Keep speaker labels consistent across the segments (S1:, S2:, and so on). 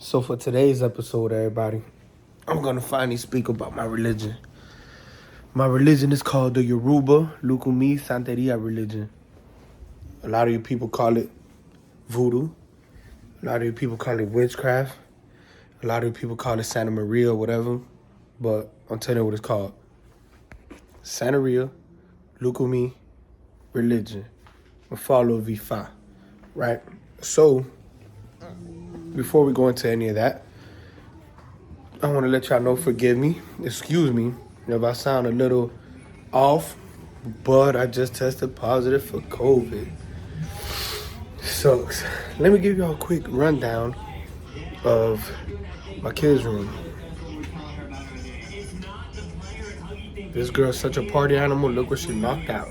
S1: So for today's episode, everybody, I'm going to finally speak about my religion. My religion is called the Yoruba Lucumi Santeria religion. A lot of you people call it voodoo. A lot of you people call it witchcraft. A lot of you people call it Santa Maria or whatever. But I'm telling you what it's called. Santeria Lucumi religion. A follow of Ifa. Right? So, before we go into any of that, I want to let y'all know, forgive me, excuse me, if I sound a little off, but I just tested positive for COVID. Sucks. Let me give y'all a quick rundown of my kids' room. This girl's such a party animal. Look what she knocked out.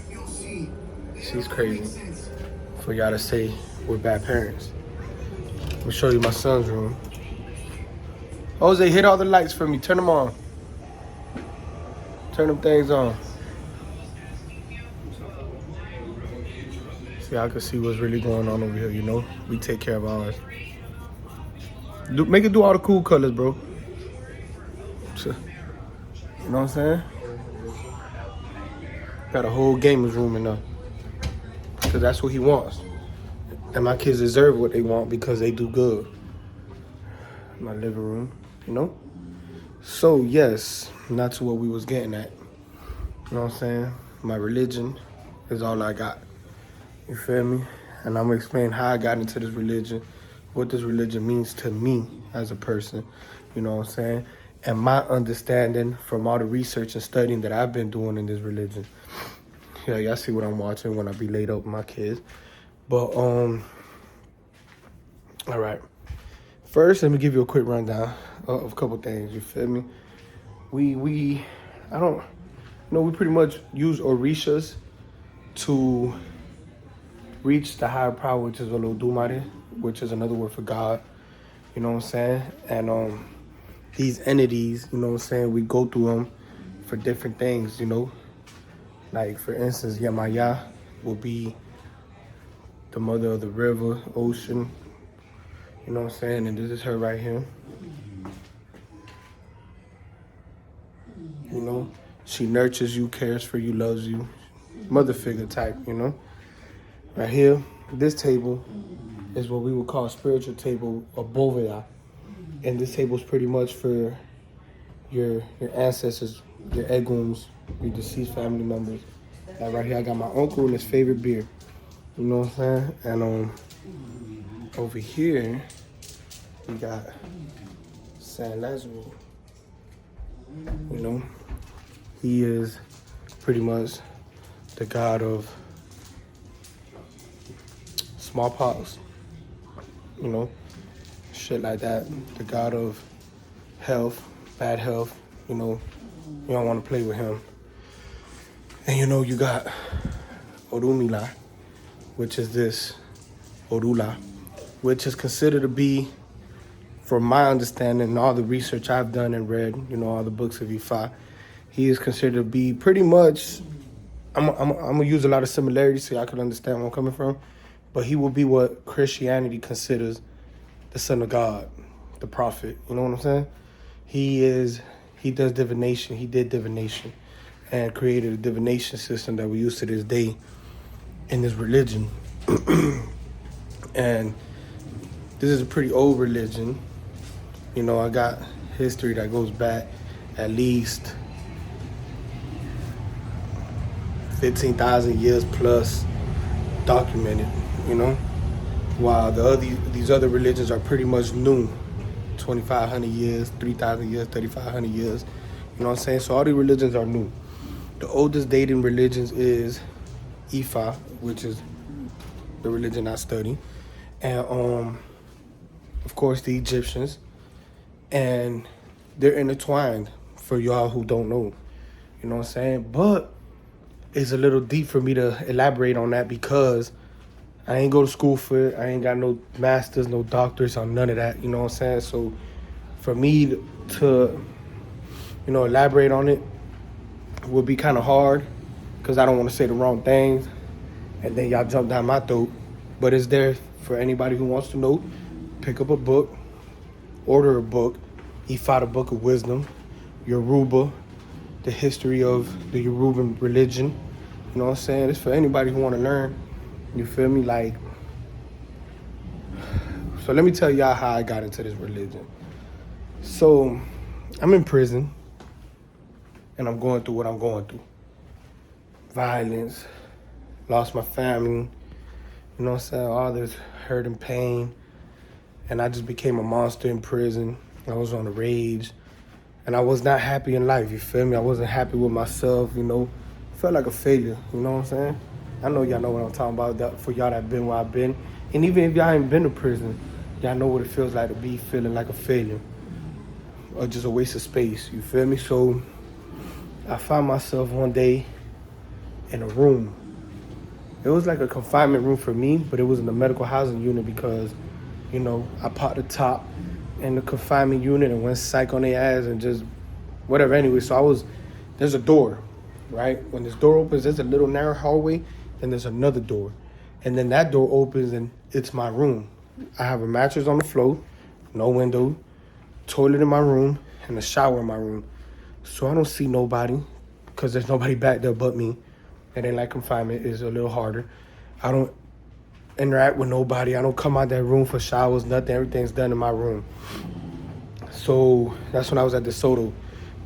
S1: She's crazy. For y'all to say we're bad parents. Let me show you my son's room. Jose, hit all the lights for me. Turn them on. Turn them things on. So y'all can see what's really going on over here, you know? We take care of ours. Make it do all the cool colors, bro. You know what I'm saying? Got a whole gamer's room in there. Because that's what he wants. And my kids deserve what they want because they do good. My living room, you know? So, yes, not to what we was getting at. You know what I'm saying? My religion is all I got. You feel me? And I'm going to explain how I got into this religion, what this religion means to me as a person. You know what I'm saying? And my understanding from all the research and studying that I've been doing in this religion. Yeah, y'all see what I'm watching when I be laid up with my kids. But, all right. First, let me give you a quick rundown of a couple things. You feel me? We pretty much use orishas to reach the higher power, which is Olodumare, which is another word for God. You know what I'm saying? And these entities, you know what I'm saying, we go through them for different things, you know. Like, for instance, Yamaya will be the mother of the river, ocean. You know what I'm saying? And this is her right here. You know? She nurtures you, cares for you, loves you. Mother figure type, you know? Right here, this table is what we would call a spiritual table, or boveda. And this table is pretty much for your ancestors, your egums, your deceased family members. Like right here, I got my uncle and his favorite beer. You know what I'm saying? And over here, we got San Lazaro. You know, he is pretty much the god of smallpox, you know, shit like that. The god of health, bad health, you know, you don't want to play with him. And you know, you got Orumila, which is this Orula, which is considered to be, from my understanding and all the research I've done and read, you know, all the books of Ifa, he is considered to be pretty much, I'm going to use a lot of similarities so y'all can understand where I'm coming from, but he will be what Christianity considers the son of God, the prophet, you know what I'm saying? He does divination, he did divination, and created a divination system that we use to this day in this religion. And this is a pretty old religion. You know, I got history that goes back at least 15,000 years plus documented, you know, while these other religions are pretty much new, 2,500 years, 3,000 years, 3,500 years, you know what I'm saying? So all these religions are new. The oldest dating religions is Ifa, which is the religion I study, and of course the Egyptians, and they're intertwined for y'all who don't know, you know what I'm saying? But it's a little deep for me to elaborate on that because I ain't go to school for it. I ain't got no masters, no doctors on none of that, you know what I'm saying? So for me to, you know, elaborate on it would be kind of hard because I don't want to say the wrong things and then y'all jump down my throat. But it's there for anybody who wants to know. Pick up a book order a book, Ifa, the Book of Wisdom, Yoruba, the history of the Yoruban religion. You know what I'm saying? It's for anybody who want to learn. You feel me? Like, so let me tell y'all how I got into this religion. So I'm in prison and I'm going through what I'm going through. Violence, lost my family, you know what I'm saying? All this hurt and pain. And I just became a monster in prison. I was on the rage. And I was not happy in life, you feel me? I wasn't happy with myself, you know. Felt like a failure, you know what I'm saying? I know y'all know what I'm talking about, that for y'all that been where I've been. And even if y'all ain't been to prison, y'all know what it feels like to be feeling like a failure. Or just a waste of space, you feel me? So I found myself one day in a room. It was like a confinement room for me, but it was in the medical housing unit because, you know, I popped the top in the confinement unit and went psych on their ass and just whatever. Anyway, so there's a door, right? When this door opens, there's a little narrow hallway, and there's another door. And then that door opens and it's my room. I have a mattress on the floor, no window, toilet in my room, and a shower in my room. So I don't see nobody because there's nobody back there but me. And then like confinement is a little harder. I don't interact with nobody. I don't come out that room for showers, nothing. Everything's done in my room. So that's when I was at DeSoto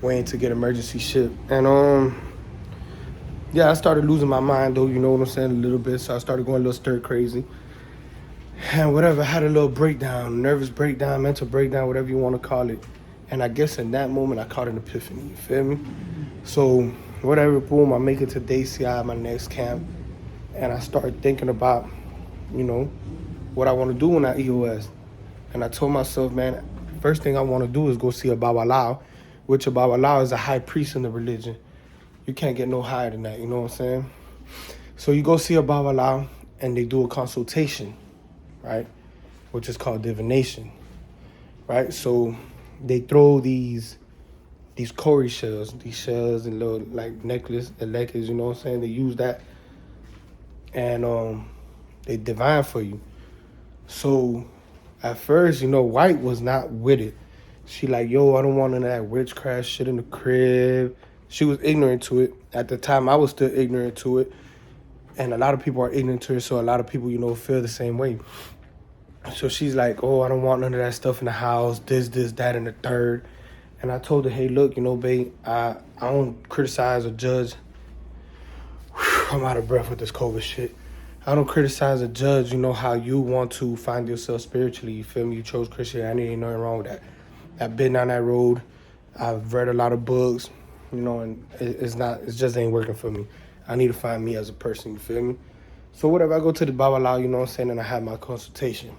S1: waiting to get emergency ship. And yeah, I started losing my mind though, you know what I'm saying, a little bit. So I started going a little stir crazy. And whatever, I had a little breakdown, nervous breakdown, mental breakdown, whatever you want to call it. And I guess in that moment I caught an epiphany, you feel me? So whatever, boom, I make it to Day CI, my next camp. And I started thinking about, you know, what I want to do when I EOS. And I told myself, man, first thing I want to do is go see a Babalao, which a Babalao is a high priest in the religion. You can't get no higher than that, you know what I'm saying? So you go see a Babalao and they do a consultation, right? Which is called divination, right? So they throw these cowrie shells, these shells and little like necklace, you know what I'm saying? They use that and they divine for you. So at first, you know, White was not with it. She like, yo, I don't want none of that witchcraft shit in the crib. She was ignorant to it. At the time, I was still ignorant to it. And a lot of people are ignorant to it, so a lot of people, you know, feel the same way. So she's like, oh, I don't want none of that stuff in the house, this, that, and the third. And I told her, hey, look, you know, babe, I don't criticize or judge. I'm out of breath with this COVID shit. I don't criticize or judge, you know, how you want to find yourself spiritually. You feel me? You chose Christianity, ain't nothing wrong with that. I've been down that road. I've read a lot of books, you know, and it just ain't working for me. I need to find me as a person, you feel me? So whatever, I go to the Babalao, you know what I'm saying, and I have my consultation.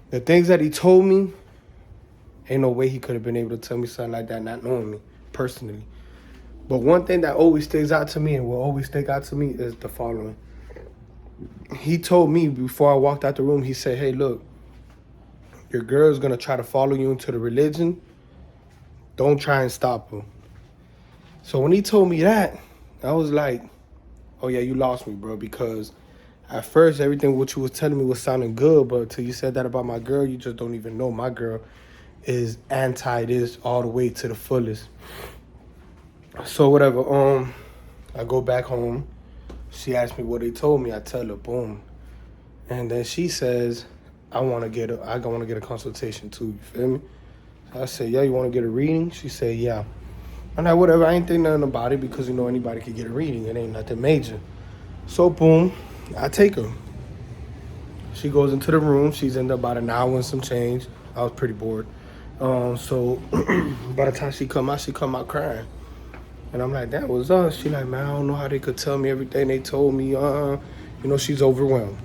S1: The things that he told me, ain't no way he could have been able to tell me something like that, not knowing me personally. But one thing that always sticks out to me and will always stick out to me is the following. He told me before I walked out the room, he said, hey, look, your girl's going to try to follow you into the religion. Don't try and stop her. So when he told me that, I was like, oh, yeah, you lost me, bro, because at first everything what you was telling me was sounding good, but until you said that about my girl, you just don't even know. My girl is anti this all the way to the fullest. So whatever, I go back home. She asked me what they told me. I tell her, boom. And then she says, I want to get a consultation too, you feel me? So I said, yeah, you want to get a reading? She said, yeah. I'm like, whatever, I ain't think nothing about it because, you know, anybody could get a reading. It ain't nothing major. So, boom, I take her. She goes into the room. She's in there about an hour and some change. I was pretty bored. So by the time she come out crying. And I'm like, that was us. She like, man, I don't know how they could tell me everything they told me. You know, she's overwhelmed.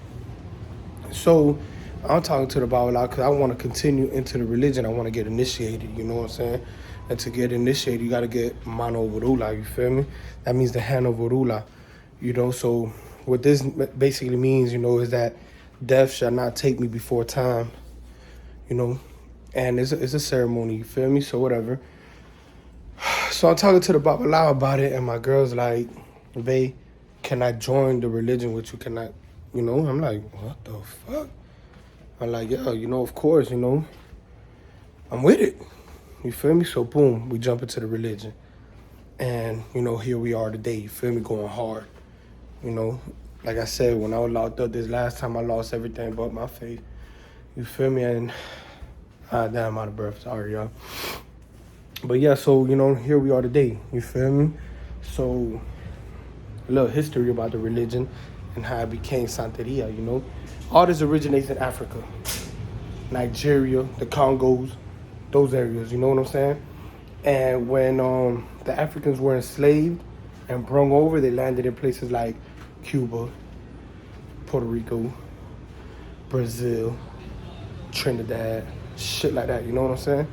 S1: So I'm talking to the Bible because I want to continue into the religion. I want to get initiated, you know what I'm saying? And to get initiated, you got to get mano varula, you feel me? That means the hand of varula, you know? So what this basically means, you know, is that death shall not take me before time, you know? And it's a ceremony, you feel me? So whatever. So I'm talking to the Babalao about it, and my girl's like, babe, can I join the religion with you? Can I, you know? I'm like, what the fuck? I'm like, yeah, you know, of course, you know. I'm with it. You feel me? So boom, we jump into the religion. And, here we are today, you feel me, going hard. Like I said, when I was locked up this last time, I lost everything but my faith. You feel me? And, damn, I'm out of breath. Sorry, y'all. But yeah, so, here we are today. You feel me? So, a little history about the religion and how it became Santeria, All this originates in Africa. Nigeria, the Congos, those areas, you know what I'm saying? And when the Africans were enslaved and brung over, they landed in places like Cuba, Puerto Rico, Brazil, Trinidad, shit like that, you know what I'm saying?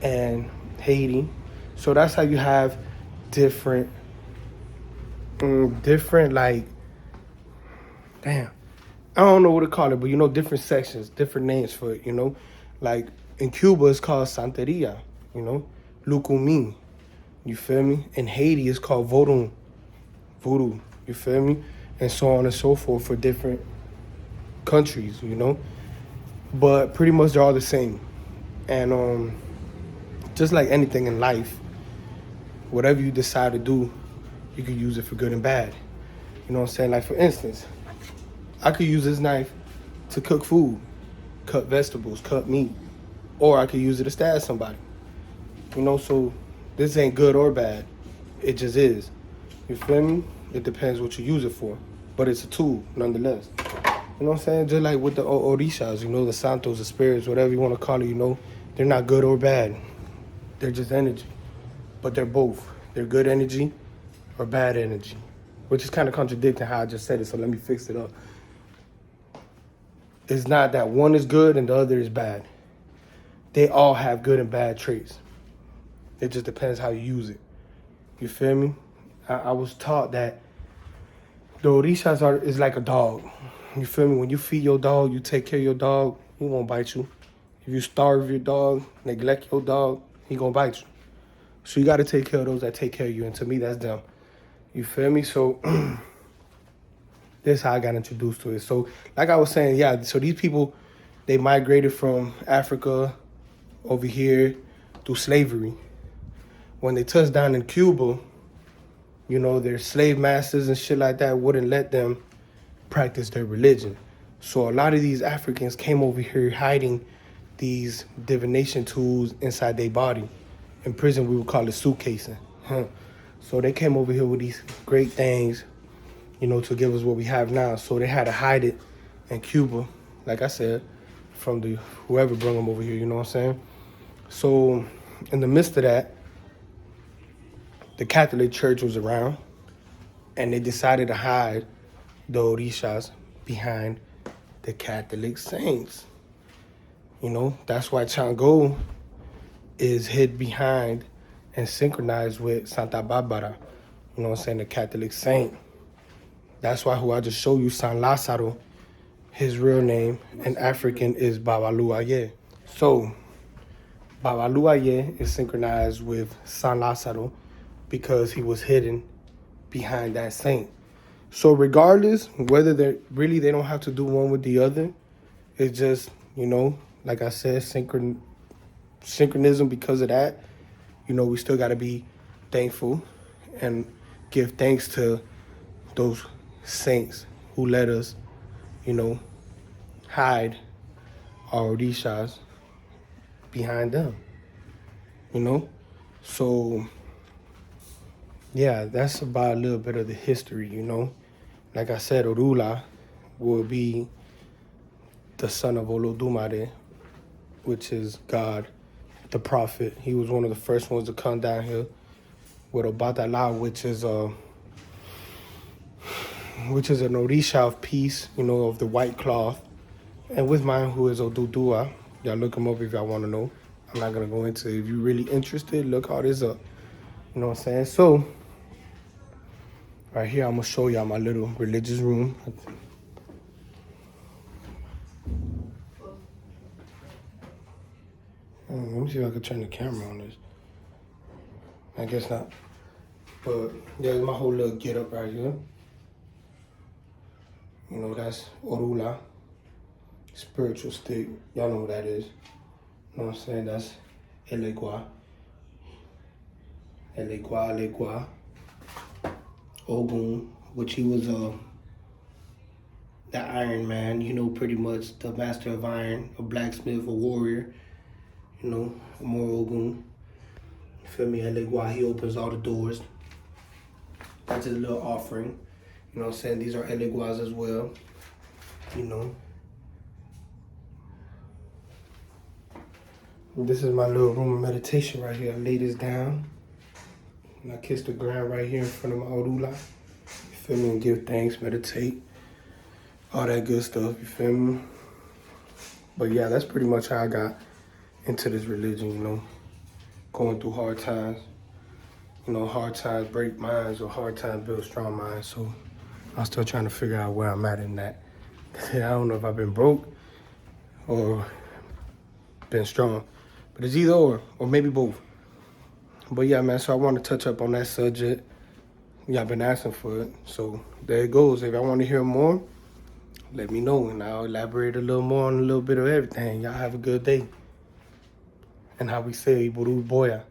S1: And Haiti. So that's how you have different like, damn, I don't know what to call it, but different sections, different names for it, Like in Cuba, it's called Santeria, Lucumi, you feel me? In Haiti, it's called voodoo, you feel me? And so on and so forth for different countries, But pretty much they're all the same. And just like anything in life, whatever you decide to do, you can use it for good and bad. You know what I'm saying? Like for instance, I could use this knife to cook food, cut vegetables, cut meat, or I could use it to stab somebody. So this ain't good or bad. It just is. You feel me? It depends what you use it for. But it's a tool, nonetheless. You know what I'm saying? Just like with the Orishas, the Santos, the spirits, whatever you want to call it, they're not good or bad. They're just energy. But they're both. They're good energy or bad energy. Which is kind of contradicting how I just said it, so let me fix it up. It's not that one is good and the other is bad. They all have good and bad traits. It just depends how you use it. You feel me? I was taught that the Orishas is like a dog. You feel me? When you feed your dog, you take care of your dog, he won't bite you. If you starve your dog, neglect your dog, he gonna bite you. So you gotta take care of those that take care of you. And to me, that's them. You feel me? So that's how I got introduced to it. So like I was saying, yeah, so these people, they migrated from Africa over here through slavery. When they touched down in Cuba, their slave masters and shit like that wouldn't let them practice their religion. So a lot of these Africans came over here hiding these divination tools inside their body. In prison, we would call it suitcasing. So they came over here with these great things, to give us what we have now. So they had to hide it in Cuba, like I said, from whoever brought them over here, you know what I'm saying? So in the midst of that, the Catholic Church was around, and they decided to hide the Orishas behind the Catholic saints. That's why Chango is hid behind and synchronized with Santa Barbara, you know what I'm saying, the Catholic saint. That's why who I just showed you, San Lázaro, his real name in African is Babaluaye. So Babaluaye is synchronized with San Lázaro because he was hidden behind that saint. So regardless, whether they don't have to do one with the other, it's just, like I said, synchronism because of that. We still got to be thankful and give thanks to those saints who let us, hide our Orishas behind them, So, yeah, that's about a little bit of the history, Like I said, Orula will be the son of Olodumare, which is God, the prophet. He was one of the first ones to come down here with Obatala, which is an Orisha of peace, of the white cloth. And with mine, who is Odudua. Y'all look him up if y'all want to know. I'm not going to go into it. If you're really interested, look all this up. You know what I'm saying? So, right here, I'm going to show y'all my little religious room. Let me see if I can turn the camera on this. I guess not. But there's my whole little get up right here. That's Orula. Spiritual stick. Y'all know what that is. You know what I'm saying? That's Elegua. Elegua. Ogun, which he was the Iron Man, you know, pretty much the master of iron, a blacksmith, a warrior, you know, more Ogun. You feel me? Elegua, he opens all the doors. That's his little offering. You know what I'm saying? These are Eleguas as well, you know. This is my little room of meditation right here. I lay this down and I kiss the ground right here in front of my Orula. You feel me? And give thanks, meditate, all that good stuff. You feel me? But yeah, that's pretty much how I got into this religion, you know. Going through hard times. You know, hard times break minds or hard times build strong minds. So I'm still trying to figure out where I'm at in that. I don't know if I've been broke or been strong. But it's either or maybe both. But yeah, man, so I want to touch up on that subject. Y'all been asking for it. So there it goes. If I want to hear more, let me know and I'll elaborate a little more on a little bit of everything. Y'all have a good day. And how we say, Buru Boya.